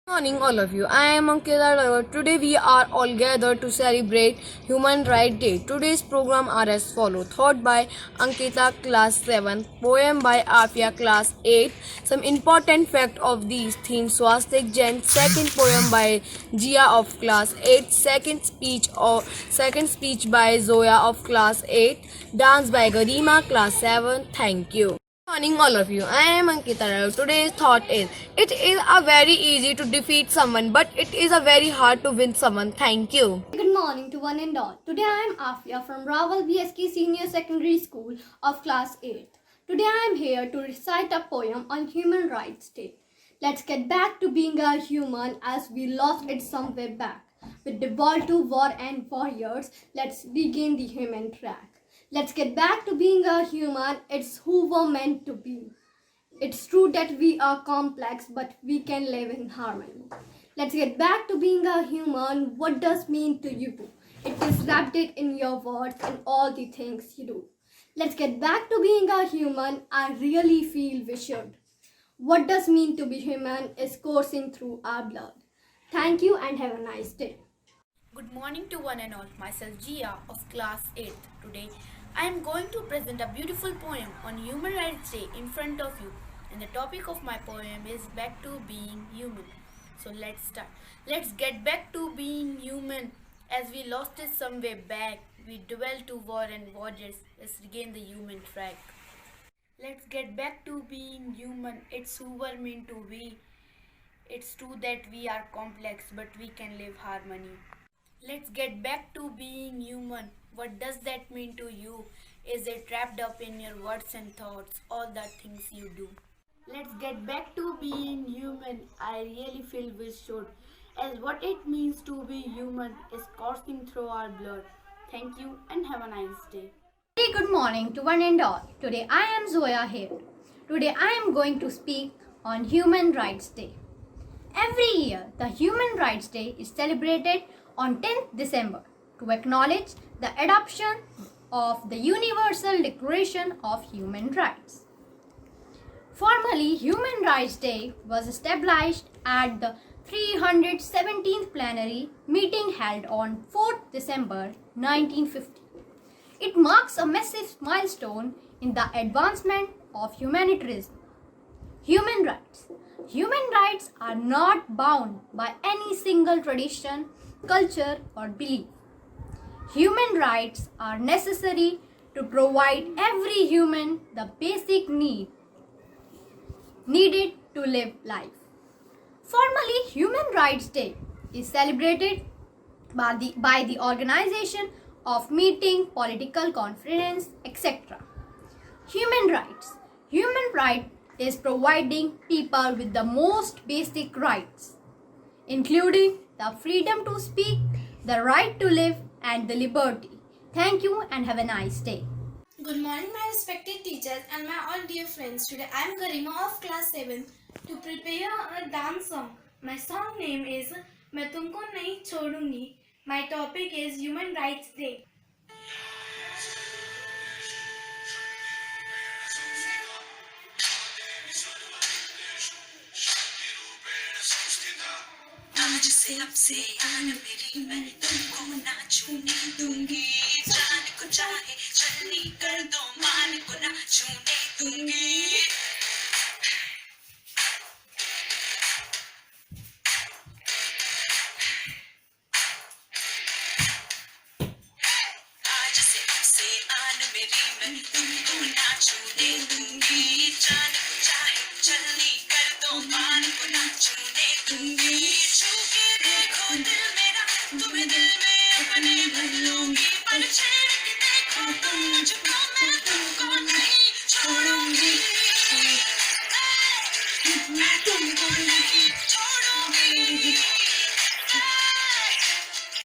Morning, all of you. I am Ankita. Today we are all gathered to celebrate Human Rights Day. Today's program are as follows: thought by Ankita, class 7, poem by Afia, class 8. Some important fact of these themes: Swastik Jain, second poem by Jia of class 8, second speech by Zoya of class 8, dance by Garima, class 7. Thank you. Morning, all of you. I am Ankita Rao. Today's thought is: it is a very easy to defeat someone, but it is a very hard to win someone. Thank you. Good morning to one and all. Today I am Afia from Rawal BSK Senior Secondary School of Class 8. Today I am here to recite a poem on Human Rights Day. Let's get back to being a human as we lost it some way back. With the ball to war and warriors, let's regain the human track. Let's get back to being a human, it's who we're meant to be. It's true that we are complex, but we can live in harmony. Let's get back to being a human. What does mean to you? It is wrapped in your words and all the things you do. Let's get back to being a human. I really feel we should. What does mean to be human is coursing through our blood. Thank you and have a nice day. Good morning to one and all. Myself Jia of class 8th. Today I am going to present a beautiful poem on Human Rights Day in front of you. And the topic of my poem is back to being human. So let's start. Let's get back to being human as we lost it some way back. We dwell to war and warriors. Let's regain the human track. Let's get back to being human. It's who we're meant to be. It's true that we are complex, but we can live harmony. Let's get back to being human. What does that mean to you? Is it wrapped up in your words and thoughts, all the things you do? Let's get back to being human. I really feel we should, as what it means to be human is coursing through our blood. Thank you and have a nice day. Very good morning to one and all. Today I am Zoya here. Today I am going to speak on Human Rights Day. Every year, the Human Rights Day is celebrated on 10th December to acknowledge the adoption of the Universal Declaration of Human Rights. Formally, Human Rights Day was established at the 317th plenary meeting held on 4th December 1950. It marks a massive milestone in the advancement of humanitarianism. Human rights. Human rights are not bound by any single tradition, culture, or belief. Human rights are necessary to provide every human the basic needed to live life. Formally, Human Rights Day is celebrated by the organization of meeting, political conference, etc. Human rights. Human right is providing people with the most basic rights, including the freedom to speak, the right to live, and the liberty. Thank you and have a nice day. Good morning, my respected teachers and my all dear friends. Today I am Garima of class 7 to prepare a dance song. My song name is मैं तुमको नहीं छोड़ूंगी. My topic is Human Rights Day. आज से अब से आन मेरी मैं तुमको ना छूने दूंगी जान को चाहे चलनी कर दो मान को ना छूने दूंगी आज से अब से आन मेरी मैं तुमको ना छूने दूंगी जान को चाहे चलनी कर दो मान को ना छूने दूंगी तुम्हें दिल में अपने भर लूंगी पर छेड़ के देखो तुम मुझको मैं